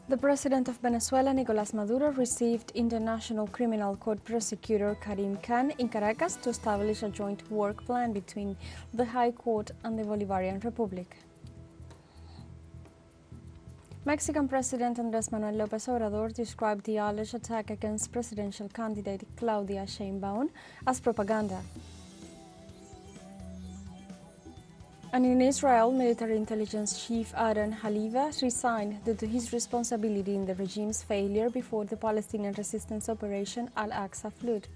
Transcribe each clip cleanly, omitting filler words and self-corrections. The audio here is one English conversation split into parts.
The president of Venezuela, Nicolás Maduro, received International Criminal Court prosecutor Karim Khan in Caracas to establish a joint work plan between the High Court and the Bolivarian Republic. Mexican President Andrés Manuel López Obrador described the alleged attack against presidential candidate Claudia Sheinbaum as propaganda. And in Israel, military intelligence chief Aaron Haliva resigned due to his responsibility in the regime's failure before the Palestinian resistance operation Al-Aqsa flood.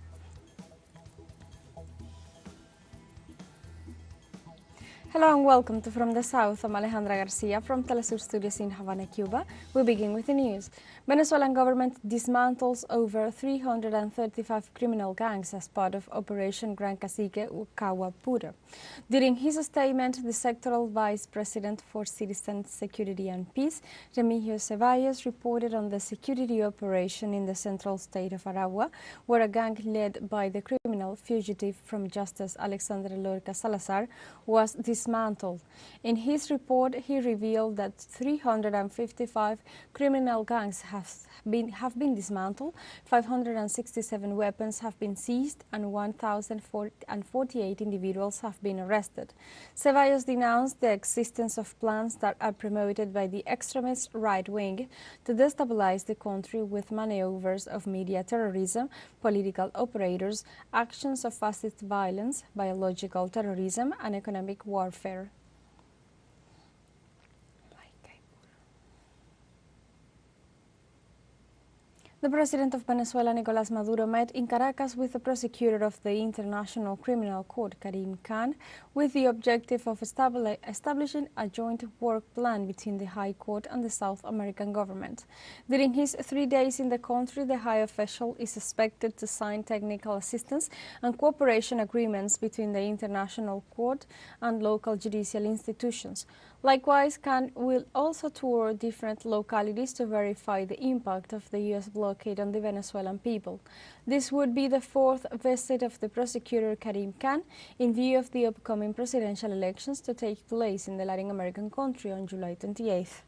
Hello and welcome to From the South. I'm Alejandra Garcia from teleSUR studios in Havana, Cuba. We begin with the news. Venezuelan government dismantles over 335 criminal gangs as part of Operation Gran Cacique Ucagua Puro. During his statement, the sectoral vice president for citizen security and peace, Remigio Ceballos, reported on the security operation in the central state of Aragua, where a gang led by the criminal fugitive from justice Alexandre Lorca Salazar was dismantled. In his report, he revealed that 355 criminal gangs have been dismantled, 567 weapons have been seized, and 1,048 individuals have been arrested. Ceballos denounced the existence of plans that are promoted by the extremist right wing to destabilize the country with maneuvers of media terrorism, political operators, actions of fascist violence, biological terrorism, and economic warfare. The president of Venezuela, Nicolás Maduro, met in Caracas with the prosecutor of the International Criminal Court, Karim Khan, with the objective of establishing a joint work plan between the High Court and the South American government. During his 3 days in the country, the high official is expected to sign technical assistance and cooperation agreements between the International Court and local judicial institutions. Likewise, Khan will also tour different localities to verify the impact of the U.S. blockade on the Venezuelan people. This would be the fourth visit of the prosecutor Karim Khan in view of the upcoming presidential elections to take place in the Latin American country on July 28th.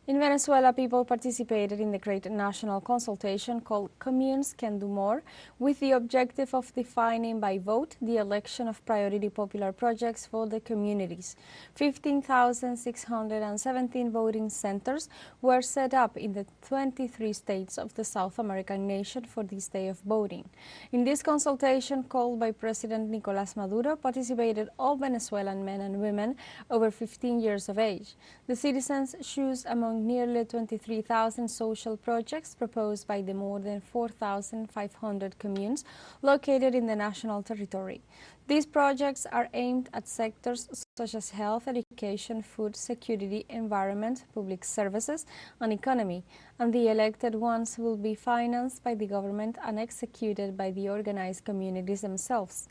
In Venezuela, people participated in the great national consultation called Communes Can Do More, with the objective of defining by vote the election of priority popular projects for the communities. 15,617 voting centers were set up in the 23 states of the South American nation for this day of voting. In this consultation called by President Nicolás Maduro, participated all Venezuelan men and women over 15 years of age. The citizens choose among nearly 23,000 social projects proposed by the more than 4,500 communes located in the national territory. These projects are aimed at sectors such as health, education, food, security, environment, public services, and economy, and the elected ones will be financed by the government and executed by the organized communities themselves.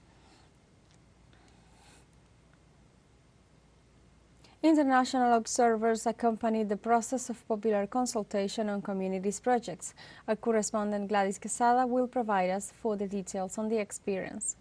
International observers accompanied the process of popular consultation on communities projects. Our correspondent Gladys Quesada will provide us further details on the experience.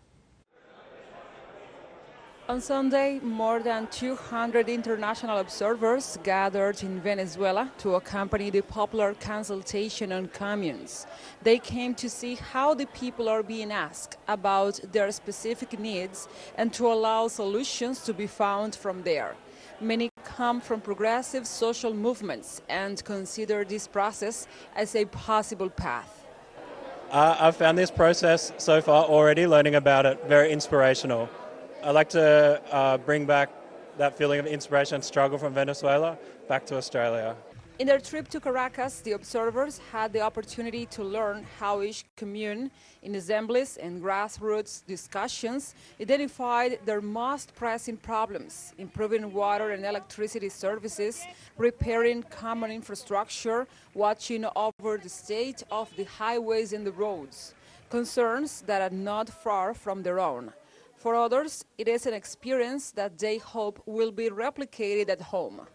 On Sunday, more than 200 international observers gathered in Venezuela to accompany the popular consultation on communes. They came to see how the people are being asked about their specific needs and to allow solutions to be found from there. Many come from progressive social movements and consider this process as a possible path. I've found this process so far already, learning about it, very inspirational. I like to bring back that feeling of inspiration and struggle from Venezuela back to Australia. In their trip to Caracas, the observers had the opportunity to learn how each commune, in assemblies and grassroots discussions, identified their most pressing problems: improving water and electricity services, repairing common infrastructure, watching over the state of the highways and the roads, concerns that are not far from their own. For others, it is an experience that they hope will be replicated at home.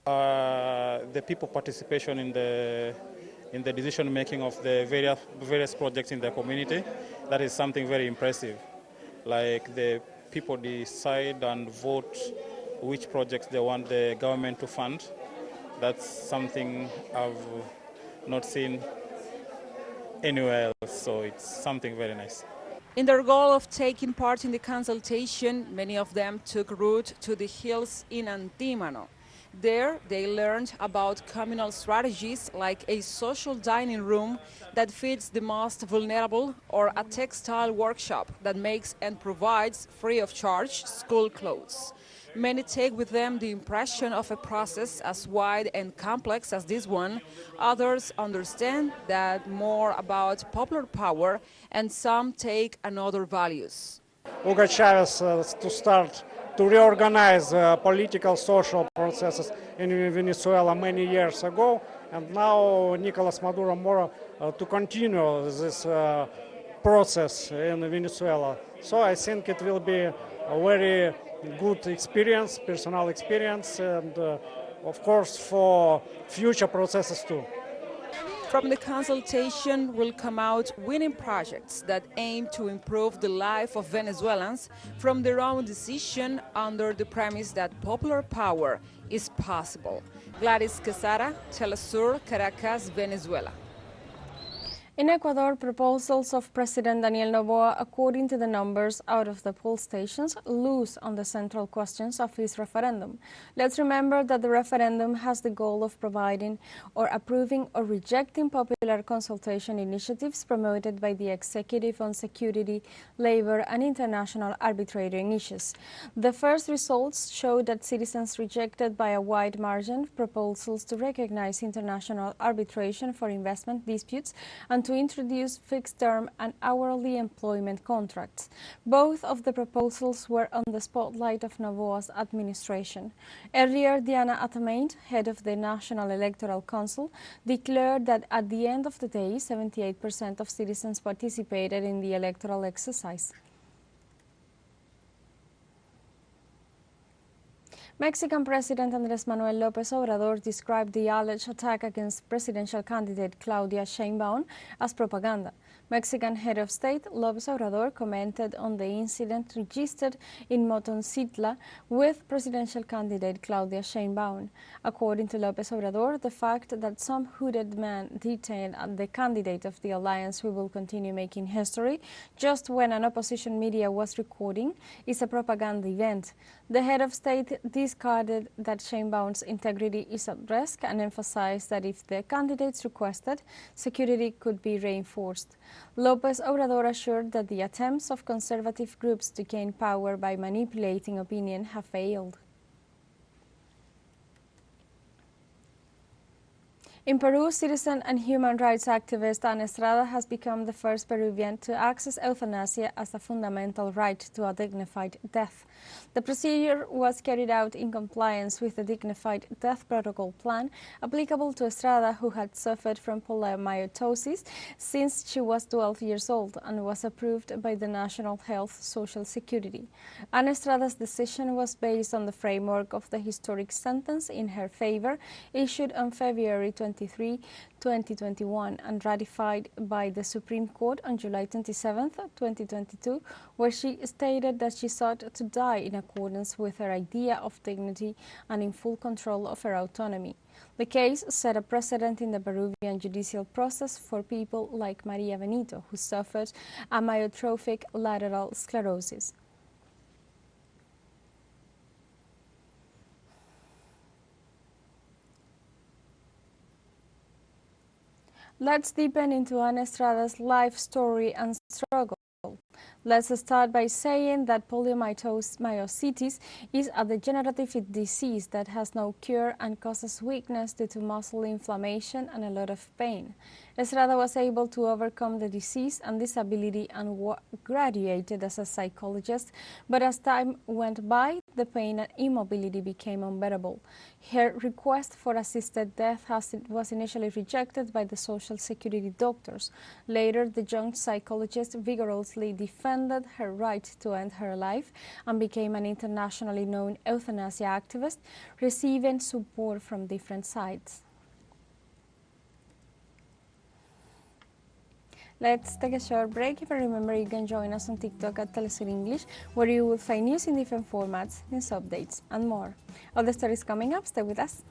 The people participation in the decision making of the various projects in the community, that is something very impressive. Like the people decide and vote which projects they want the government to fund. That's something I've not seen anywhere else, so it's something very nice. In their goal of taking part in the consultation, many of them took route to the hills in Antímano. There, they learned about communal strategies like a social dining room that feeds the most vulnerable or a textile workshop that makes and provides free of charge school clothes. Many take with them the impression of a process as wide and complex as this one. Others understand that more about popular power, and some take another values. Hugo Chavez to start to reorganize political, social processes in Venezuela many years ago, and now Nicolas Maduro more to continue this process in Venezuela. So I think it will be a very good experience, personal experience, and of course for future processes too. From the consultation will come out winning projects that aim to improve the life of Venezuelans from their own decision under the premise that popular power is possible. Gladys Quesada, teleSUR, Caracas, Venezuela. In Ecuador, proposals of President Daniel Noboa, according to the numbers out of the poll stations, lose on the central questions of his referendum. Let's remember that the referendum has the goal of providing or approving or rejecting popular consultation initiatives promoted by the executive on security, labor, and international arbitration issues. The first results show that citizens rejected by a wide margin proposals to recognize international arbitration for investment disputes and to introduce fixed-term and hourly employment contracts. Both of the proposals were on the spotlight of Noboa's administration. Earlier, Diana Atamaint, head of the National Electoral Council, declared that at the end of the day, 78% of citizens participated in the electoral exercise. Mexican President Andrés Manuel López Obrador described the alleged attack against presidential candidate Claudia Sheinbaum as propaganda. Mexican head of state López Obrador commented on the incident registered in Motoncitla with presidential candidate Claudia Sheinbaum. According to López Obrador, the fact that some hooded men detained the candidate of the alliance who will continue making history just when an opposition media was recording is a propaganda event. The head of state discarded that Sheinbaum's integrity is at risk and emphasized that if the candidates requested, security could be reinforced. López Obrador assured that the attempts of conservative groups to gain power by manipulating opinion have failed. In Peru, citizen and human rights activist Ana Estrada has become the first Peruvian to access euthanasia as a fundamental right to a dignified death. The procedure was carried out in compliance with the Dignified Death Protocol plan applicable to Estrada, who had suffered from polymyositis since she was 12 years old and was approved by the National Health Social Security. Ana Estrada's decision was based on the framework of the historic sentence in her favor issued on February 23, 2021 and ratified by the Supreme Court on July 27, 2022, where she stated that she sought to die in accordance with her idea of dignity and in full control of her autonomy. The case set a precedent in the Peruvian judicial process for people like Maria Benito, who suffered amyotrophic lateral sclerosis. Let's deepen into Ana Estrada's life story and struggle. Let's start by saying that polymyositis is a degenerative disease that has no cure and causes weakness due to muscle inflammation and a lot of pain. Estrada was able to overcome the disease and disability and graduated as a psychologist, but as time went by, the pain and immobility became unbearable. Her request for assisted death was initially rejected by the Social Security doctors. Later, the young psychologist vigorously defended her right to end her life and became an internationally known euthanasia activist, receiving support from different sides. Let's take a short break. If you remember, you can join us on TikTok at teleSUR English, where you will find news in different formats, news updates, and more. All the stories coming up, stay with us.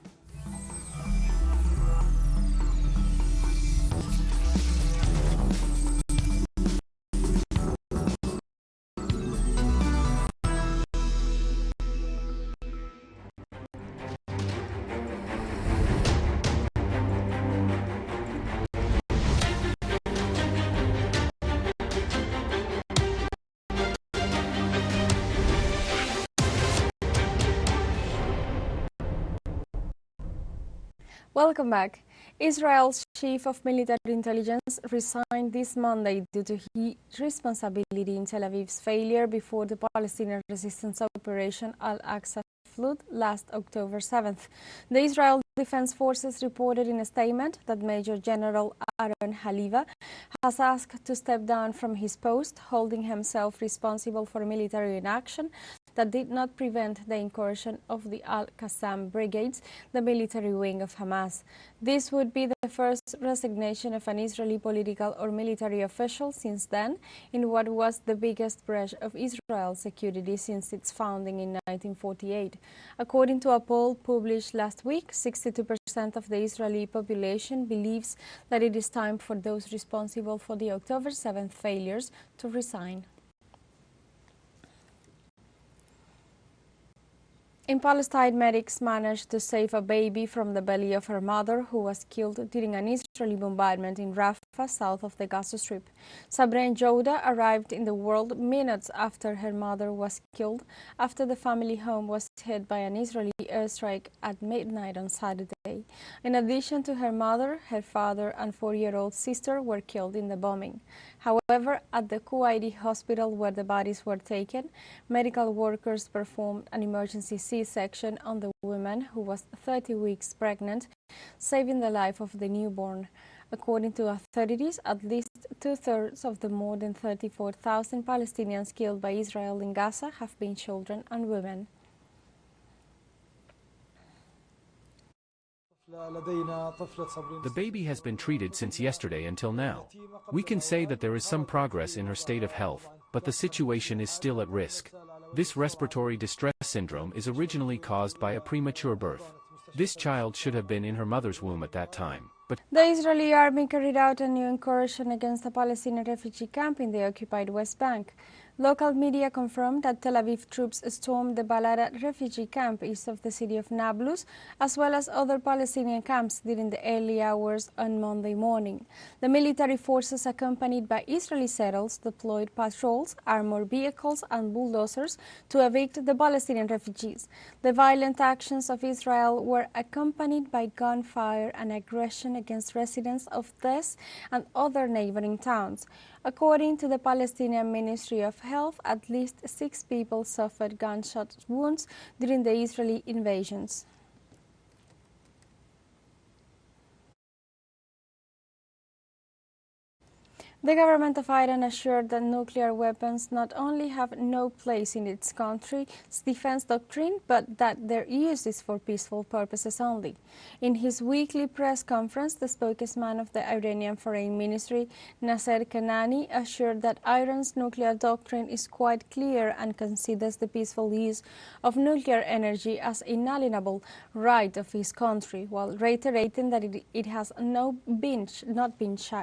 Welcome back. Israel's chief of military intelligence resigned this Monday due to his responsibility in Tel Aviv's failure before the Palestinian resistance operation Al-Aqsa flood last October 7th. The Israel Defense Forces reported in a statement that Major General Aaron Haliva has asked to step down from his post, holding himself responsible for military inaction that did not prevent the incursion of the Al-Qassam brigades, the military wing of Hamas. This would be the first resignation of an Israeli political or military official since then, in what was the biggest breach of Israel's security since its founding in 1948. According to a poll published last week, 62% of the Israeli population believes that it is time for those responsible for the October 7th failures to resign. In Palestine, medics managed to save a baby from the belly of her mother, who was killed during an Israeli bombardment in Rafah, south of the Gaza Strip. Sabrine Jouda arrived in the world minutes after her mother was killed, after the family home was hit by an Israeli airstrike at midnight on Saturday. In addition to her mother, her father and 4-year-old sister were killed in the bombing. However, at the Kuwaiti hospital where the bodies were taken, medical workers performed an emergency C-section on the woman, who was 30 weeks pregnant, saving the life of the newborn. According to authorities, at least 2/3 of the more than 34,000 Palestinians killed by Israel in Gaza have been children and women. The baby has been treated since yesterday until now. We can say that there is some progress in her state of health, but the situation is still at risk. This respiratory distress syndrome is originally caused by a premature birth. This child should have been in her mother's womb at that time. But the Israeli army carried out a new incursion against a Palestinian refugee camp in the occupied West Bank. Local media confirmed that Tel Aviv troops stormed the Balada refugee camp east of the city of Nablus, as well as other Palestinian camps during the early hours on Monday morning. The military forces, accompanied by Israeli settlers, deployed patrols, armored vehicles and bulldozers to evict the Palestinian refugees. The violent actions of Israel were accompanied by gunfire and aggression against residents of Tez and other neighboring towns. According to the Palestinian Ministry of Health, at least 6 people suffered gunshot wounds during the Israeli invasions. The government of Iran assured that nuclear weapons not only have no place in its country's defense doctrine, but that their use is for peaceful purposes only. In his weekly press conference, the spokesman of the Iranian Foreign Ministry, Nasser Kanani, assured that Iran's nuclear doctrine is quite clear and considers the peaceful use of nuclear energy as an inalienable right of his country, while reiterating that it has not been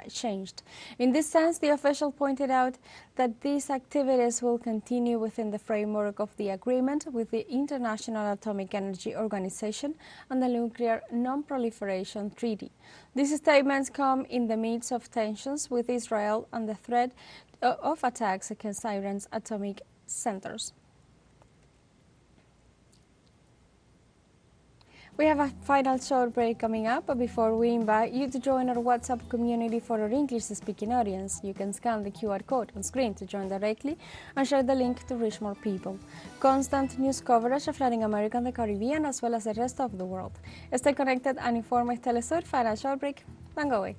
changed. In this sense, the official pointed out that these activities will continue within the framework of the agreement with the International Atomic Energy Organization and the Nuclear Non-Proliferation Treaty. These statements come in the midst of tensions with Israel and the threat of attacks against Iran's atomic centers. We have a final short break coming up, but before we invite you to join our WhatsApp community for our English-speaking audience, you can scan the QR code on screen to join directly and share the link to reach more people. Constant news coverage of Latin America and the Caribbean, as well as the rest of the world. Stay connected and informed with teleSUR. Final short break. Don't go away.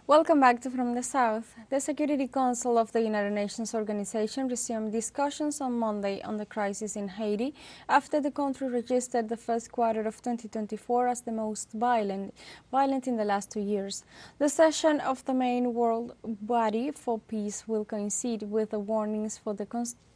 Welcome back to From the South. The Security Council of the United Nations Organization resumed discussions on Monday on the crisis in Haiti after the country registered the first quarter of 2024 as the most violent in the last 2 years. The session of the main world body for peace will coincide with the warnings for the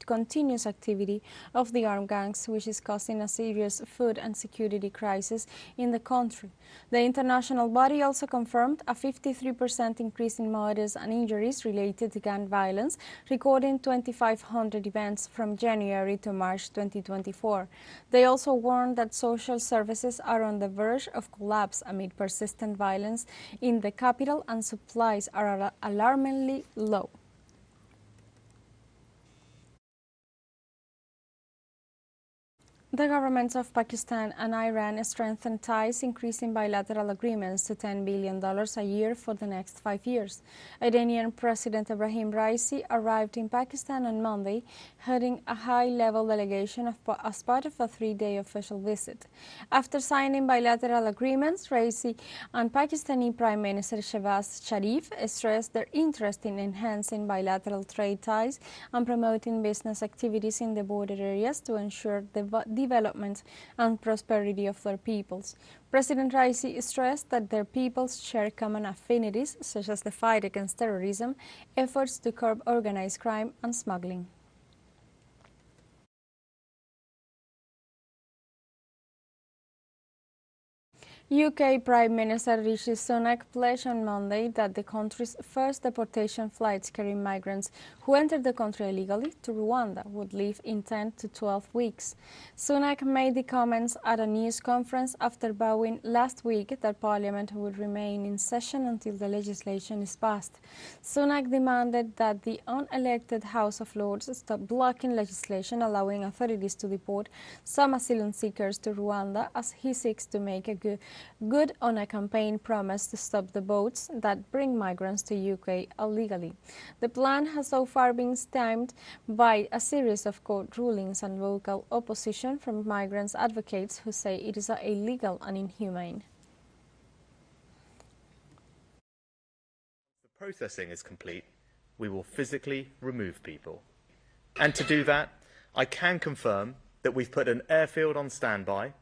continuous activity of the armed gangs, which is causing a serious food and security crisis in the country. The international body also confirmed a 53% increase in murders and injuries related to gang violence, recording 2,500 events from January to March 2024. They also warned that social services are on the verge of collapse amid persistent violence in the capital and supplies are alarmingly low. The governments of Pakistan and Iran strengthened ties, increasing bilateral agreements to $10 billion a year for the next 5 years. Iranian President Ebrahim Raisi arrived in Pakistan on Monday, heading a high-level delegation as part of a 3-day official visit. After signing bilateral agreements, Raisi and Pakistani Prime Minister Shehbaz Sharif stressed their interest in enhancing bilateral trade ties and promoting business activities in the border areas to ensure the development and prosperity of their peoples. President Raisi stressed that their peoples share common affinities such as the fight against terrorism, efforts to curb organized crime and smuggling. UK Prime Minister Rishi Sunak pledged on Monday that the country's first deportation flights carrying migrants who entered the country illegally to Rwanda would leave in 10 to 12 weeks. Sunak made the comments at a news conference after vowing last week that Parliament would remain in session until the legislation is passed. Sunak demanded that the unelected House of Lords stop blocking legislation allowing authorities to deport some asylum seekers to Rwanda as he seeks to make a good on a campaign promise to stop the boats that bring migrants to UK illegally. The plan has so far been stymied by a series of court rulings and vocal opposition from migrants advocates who say it is illegal and inhumane. The processing is complete, we will physically remove people. And to do that, I can confirm that we've put an airfield on standby,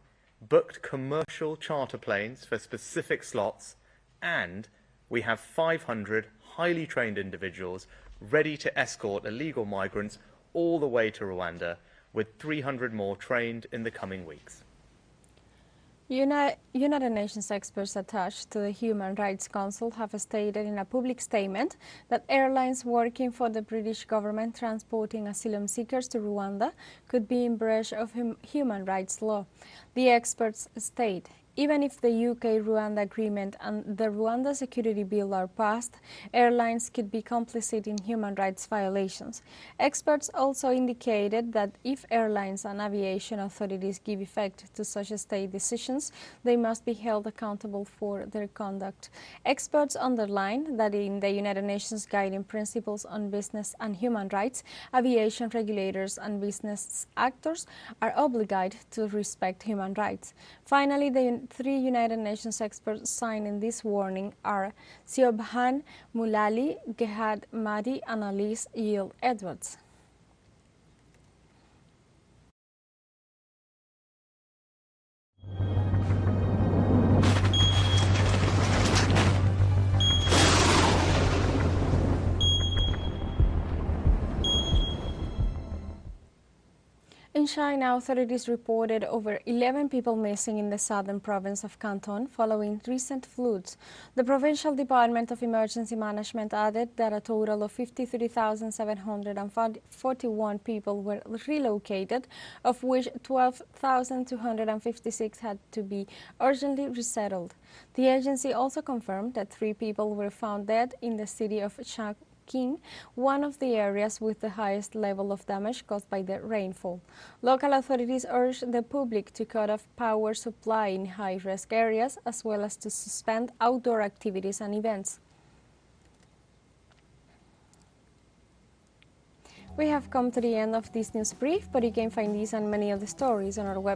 booked commercial charter planes for specific slots, and we have 500 highly trained individuals ready to escort illegal migrants all the way to Rwanda, with 300 more trained in the coming weeks. United Nations experts attached to the Human Rights Council have stated in a public statement that airlines working for the British government transporting asylum seekers to Rwanda could be in breach of human rights law. The experts state, even if the UK-Rwanda agreement and the Rwanda Security Bill are passed, airlines could be complicit in human rights violations. Experts also indicated that if airlines and aviation authorities give effect to such state decisions, they must be held accountable for their conduct. Experts underline that in the United Nations Guiding Principles on Business and Human Rights, aviation regulators and business actors are obligated to respect human rights. Finally, the 3 United Nations experts signing this warning are Siobhan Mulally, Gehad Mahdi, and Alice Yale Edwards. In China, authorities reported over 11 people missing in the southern province of Canton following recent floods. The Provincial Department of Emergency Management added that a total of 53,741 people were relocated, of which 12,256 had to be urgently resettled. The agency also confirmed that 3 people were found dead in the city of Changchun, one of the areas with the highest level of damage caused by the rainfall. Local authorities urged the public to cut off power supply in high-risk areas, as well as to suspend outdoor activities and events. We have come to the end of this news brief, but you can find these and many other stories on our website.